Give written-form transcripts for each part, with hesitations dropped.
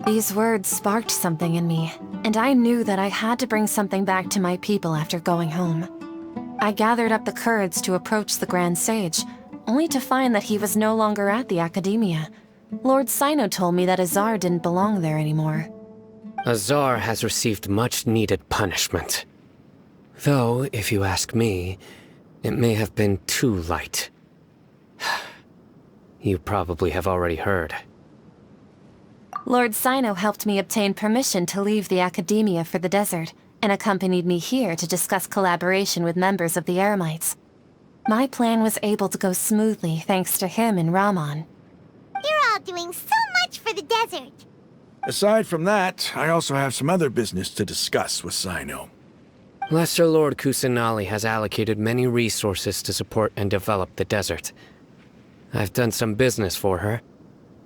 These words sparked something in me, and I knew that I had to bring something back to my people after going home. I gathered up the courage to approach the Grand Sage, only to find that he was no longer at the Akademiya. Lord Cyno told me that Azar didn't belong there anymore. Azar has received much-needed punishment. Though, if you ask me, it may have been too light. You probably have already heard. Lord Cyno helped me obtain permission to leave the Akademiya for the desert, and accompanied me here to discuss collaboration with members of the Eremites. My plan was able to go smoothly thanks to him and Rahman. You're all doing so much for the desert. Aside from that, I also have some other business to discuss with Cyno. Lesser Lord Kusanali has allocated many resources to support and develop the desert. I've done some business for her,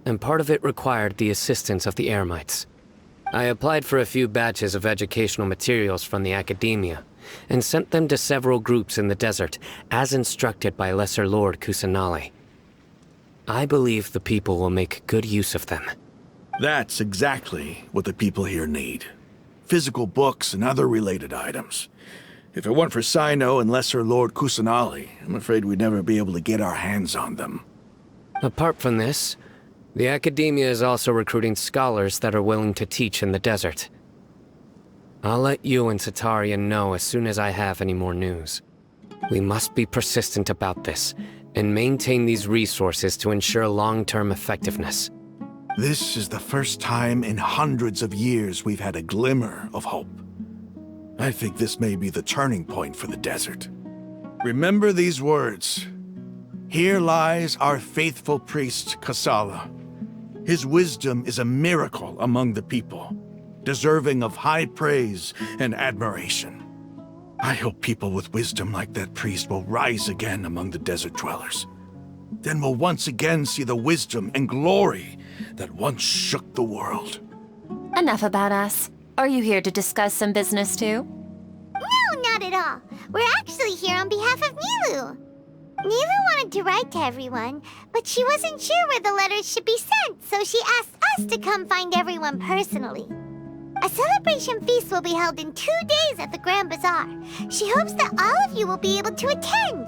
and part of it required the assistance of the Eremites. I applied for a few batches of educational materials from the Akademiya, and sent them to several groups in the desert, as instructed by Lesser Lord Kusanali. I believe the people will make good use of them. That's exactly what the people here need. Physical books and other related items. If it weren't for Cyno and Lesser Lord Kusanali, I'm afraid we'd never be able to get our hands on them. Apart from this, the Akademiya is also recruiting scholars that are willing to teach in the desert. I'll let you and Setaria know as soon as I have any more news. We must be persistent about this, and maintain these resources to ensure long-term effectiveness. This is the first time in hundreds of years we've had a glimmer of hope. I think this may be the turning point for the desert. Remember these words. Here lies our faithful priest, Kasala. His wisdom is a miracle among the people, deserving of high praise and admiration. I hope people with wisdom like that priest will rise again among the desert dwellers. Then we'll once again see the wisdom and glory that once shook the world. Enough about us. Are you here to discuss some business too? No, not at all. We're actually here on behalf of Nilu. Nilu wanted to write to everyone, but she wasn't sure where the letters should be sent, so she asked us to come find everyone personally. A celebration feast will be held in 2 days at the Grand Bazaar. She hopes that all of you will be able to attend.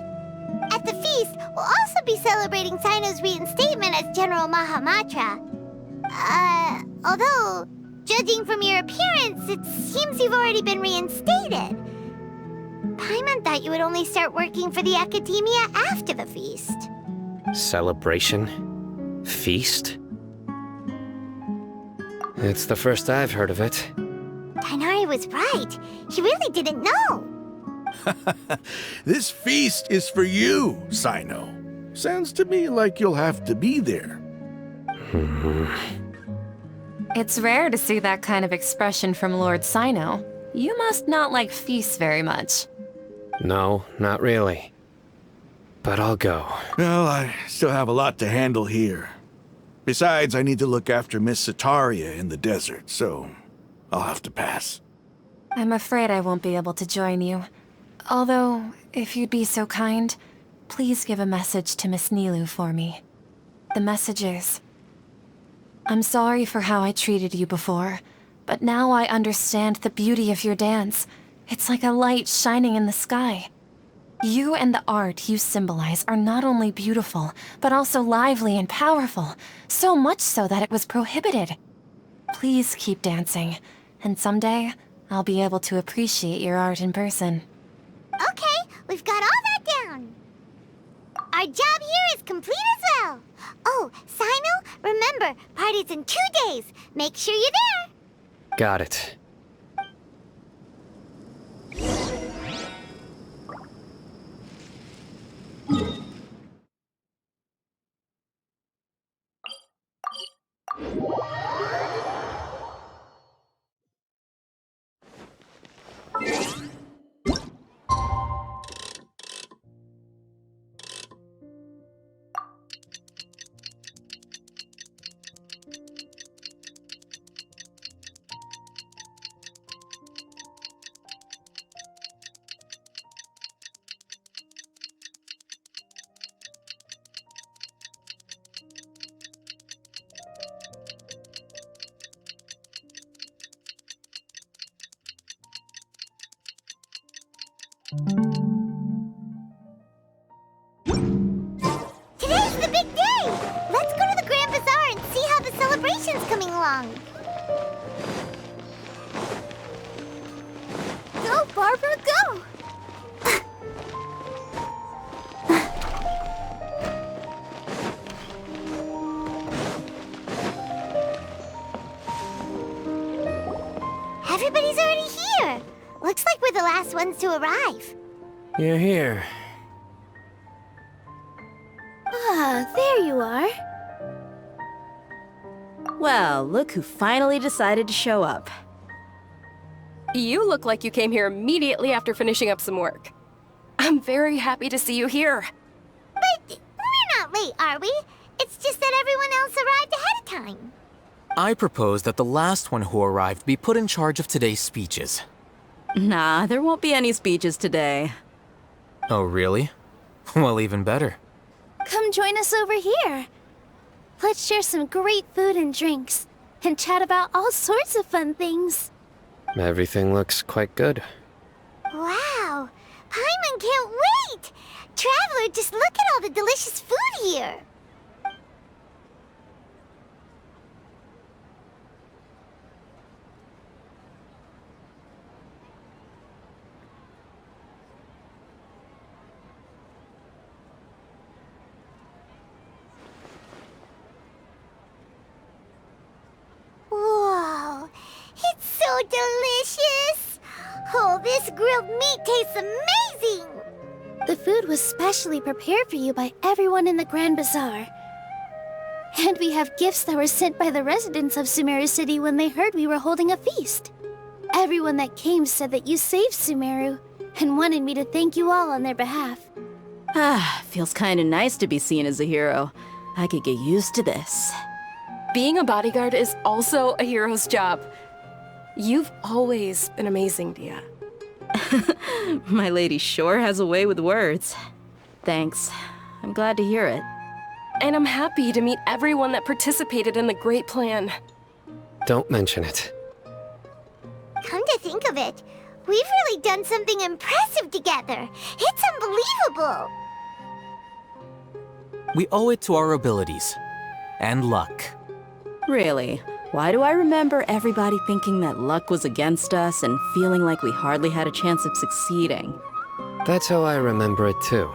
At the feast, we'll also be celebrating Cyno's reinstatement as General Mahamatra. Although, judging from your appearance, it seems you've already been reinstated. Paimon thought you would only start working for the Akademiya after the feast. Celebration? Feast? It's the first I've heard of it. Tainari was right. He really didn't know. This feast is for you, Cyno. Sounds to me like you'll have to be there. It's rare to see that kind of expression from Lord Cyno. You must not like feasts very much. No, not really. But I'll go. Well, I still have a lot to handle here. Besides, I need to look after Miss Setaria in the desert, so I'll have to pass. I'm afraid I won't be able to join you. Although, if you'd be so kind, please give a message to Miss Nilu for me. The message is, I'm sorry for how I treated you before, but now I understand the beauty of your dance. It's like a light shining in the sky. You and the art you symbolize are not only beautiful, but also lively and powerful, so much so that it was prohibited. Please keep dancing, and someday, I'll be able to appreciate your art in person. Okay, we've got all that down. Our job here is complete as well. Oh, Cyno, remember, party's in 2 days. Make sure you're there. Got it. along. Go, Barbara, go! Everybody's already here. Looks like we're the last ones to arrive. You're here. Ah, there you are. Well, look who finally decided to show up. You look like you came here immediately after finishing up some work. I'm very happy to see you here. But we're not late, are we? It's just that everyone else arrived ahead of time. I propose that the last one who arrived be put in charge of today's speeches. Nah, there won't be any speeches today. Oh, really? Well, even better. Come join us over here. Let's share some great food and drinks, and chat about all sorts of fun things. Everything looks quite good. Wow! Paimon can't wait! Traveler, just look at all the delicious food here! Whoa! It's so delicious! Oh, this grilled meat tastes amazing! The food was specially prepared for you by everyone in the Grand Bazaar. And we have gifts that were sent by the residents of Sumeru City when they heard we were holding a feast. Everyone that came said that you saved Sumeru, and wanted me to thank you all on their behalf. Ah, feels kinda nice to be seen as a hero. I could get used to this. Being a bodyguard is also a hero's job. You've always been amazing, Dia. My lady sure has a way with words. Thanks. I'm glad to hear it. And I'm happy to meet everyone that participated in the great plan. Don't mention it. Come to think of it, we've really done something impressive together. It's unbelievable! We owe it to our abilities. And luck. Really? Why do I remember everybody thinking that luck was against us and feeling like we hardly had a chance of succeeding? That's how I remember it too.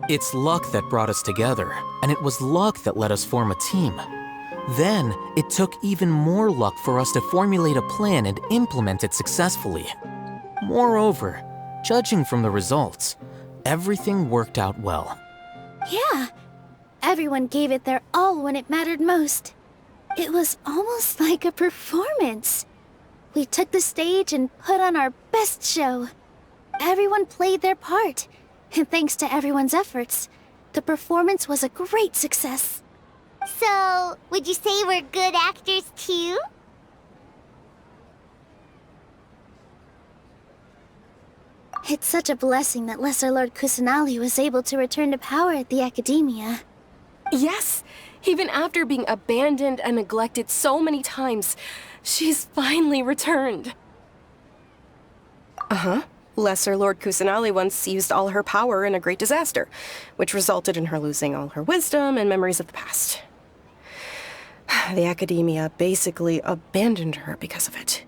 It's luck that brought us together, and it was luck that let us form a team. Then, it took even more luck for us to formulate a plan and implement it successfully. Moreover, judging from the results, everything worked out well. Yeah, everyone gave it their all when it mattered most. It was almost like a performance. We took the stage and put on our best show. Everyone played their part, and thanks to everyone's efforts, the performance was a great success. So, would you say we're good actors too? It's such a blessing that Lesser Lord Kusanali was able to return to power at the Akademiya. Yes, even after being abandoned and neglected so many times, she's finally returned. Uh-huh. Lesser Lord Kusanali once used all her power in a great disaster, which resulted in her losing all her wisdom and memories of the past. The Akademiya basically abandoned her because of it.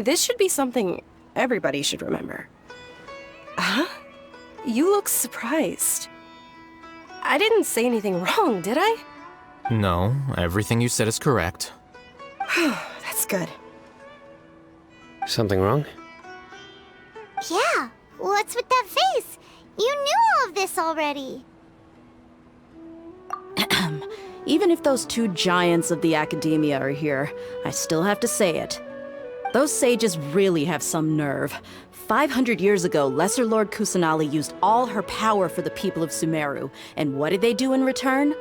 This should be something everybody should remember. Huh? You look surprised. I didn't say anything wrong, did I? No, everything you said is correct. That's good. Something wrong? Yeah, what's with that face? You knew all of this already. Even if those two giants of the Akademiya are here, I still have to say it. Those sages really have some nerve. 500 years ago, Lesser Lord Kusanali used all her power for the people of Sumeru, and what did they do in return?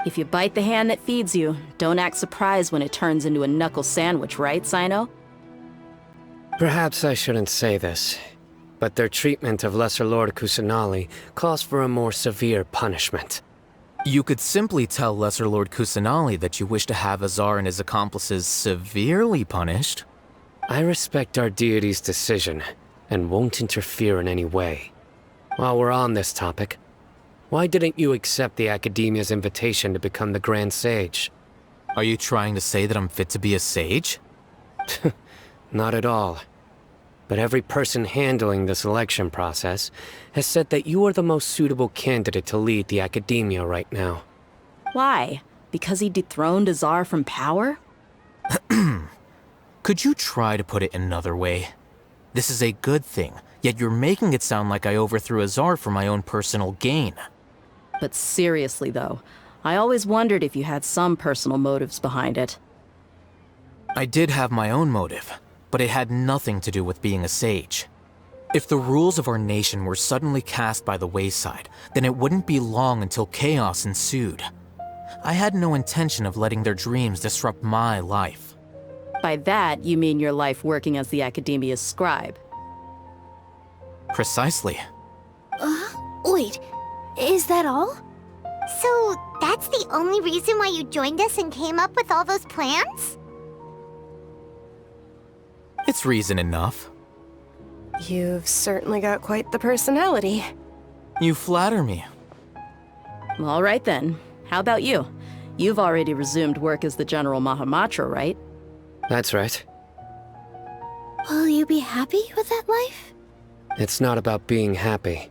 If you bite the hand that feeds you, don't act surprised when it turns into a knuckle sandwich, right, Cyno? Perhaps I shouldn't say this, but their treatment of Lesser Lord Kusanali calls for a more severe punishment. You could simply tell Lesser Lord Kusanali that you wish to have Azar and his accomplices severely punished. I respect our deity's decision, and won't interfere in any way. While we're on this topic, why didn't you accept the Akademiya's invitation to become the Grand Sage? Are you trying to say that I'm fit to be a sage? Not at all. But every person handling the selection process has said that you are the most suitable candidate to lead the Akademiya right now. Why? Because he dethroned Azar from power? Could you try to put it another way? This is a good thing, yet you're making it sound like I overthrew Azar for my own personal gain. But seriously though, I always wondered if you had some personal motives behind it. I did have my own motive, but it had nothing to do with being a sage. If the rules of our nation were suddenly cast by the wayside, then it wouldn't be long until chaos ensued. I had no intention of letting their dreams disrupt my life. By that, you mean your life working as the Akademiya's scribe. Precisely. Wait, is that all? So, that's the only reason why you joined us and came up with all those plans? It's reason enough. You've certainly got quite the personality. You flatter me. All right then. How about you? You've already resumed work as the General Mahamatra, right? That's right. Will you be happy with that life? It's not about being happy.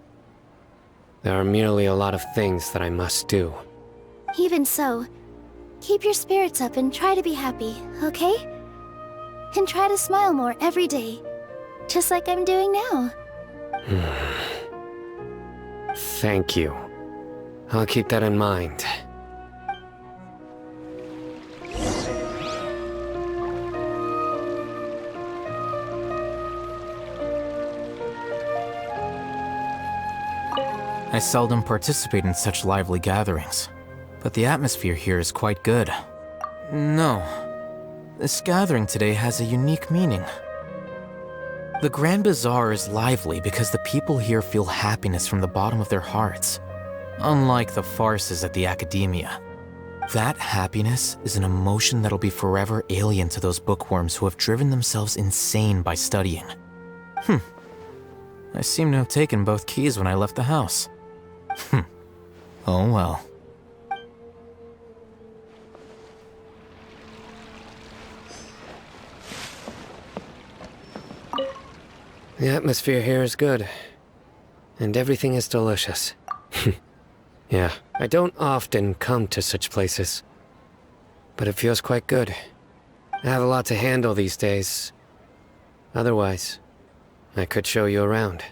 There are merely a lot of things that I must do. Even so, keep your spirits up and try to be happy, okay? And try to smile more every day, just like I'm doing now. Thank you. I'll keep that in mind. I seldom participate in such lively gatherings, but the atmosphere here is quite good. No, this gathering today has a unique meaning. The Grand Bazaar is lively because the people here feel happiness from the bottom of their hearts, unlike the farces at the Akademiya. That happiness is an emotion that'll be forever alien to those bookworms who have driven themselves insane by studying. I seem to have taken both keys when I left the house. Oh well. The atmosphere here is good, and everything is delicious. Yeah, I don't often come to such places, but it feels quite good. I have a lot to handle these days. Otherwise, I could show you around.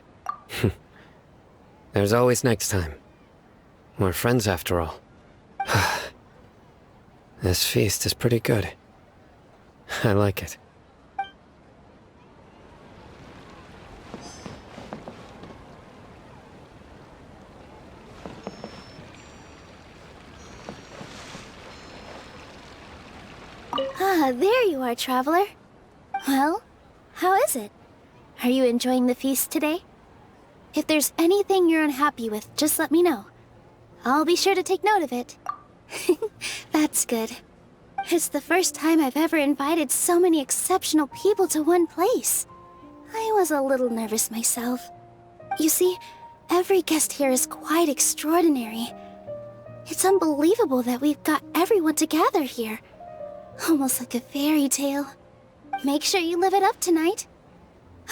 There's always next time. We're friends after all. This feast is pretty good. I like it. Ah, there you are, traveler. Well, how is it? Are you enjoying the feast today? If there's anything you're unhappy with, just let me know. I'll be sure to take note of it. That's good. It's the first time I've ever invited so many exceptional people to one place. I was a little nervous myself. You see, every guest here is quite extraordinary. It's unbelievable that we've got everyone together here. Almost like a fairy tale. Make sure you live it up tonight.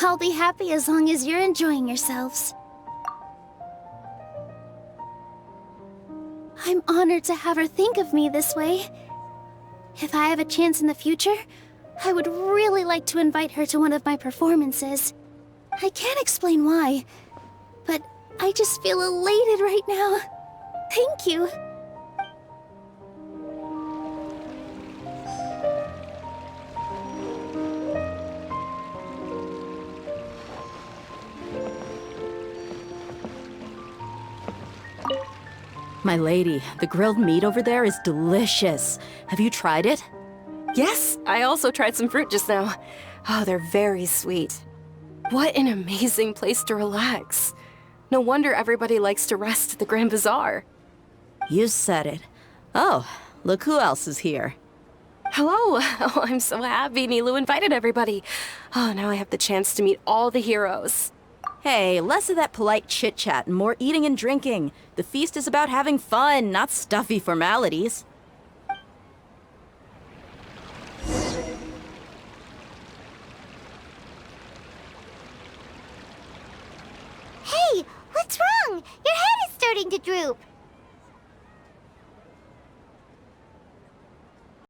I'll be happy as long as you're enjoying yourselves. I'm honored to have her think of me this way. If I have a chance in the future, I would really like to invite her to one of my performances. I can't explain why, but I just feel elated right now. Thank you. My lady, the grilled meat over there is delicious. Have you tried it? Yes, I also tried some fruit just now. Oh, they're very sweet. What an amazing place to relax. No wonder everybody likes to rest at the Grand Bazaar. You said it. Oh, look who else is here. Hello! Oh, I'm so happy Nilou invited everybody. Oh, now I have the chance to meet all the heroes. Hey, less of that polite chit-chat and more eating and drinking. The feast is about having fun, not stuffy formalities. Hey, what's wrong? Your head is starting to droop.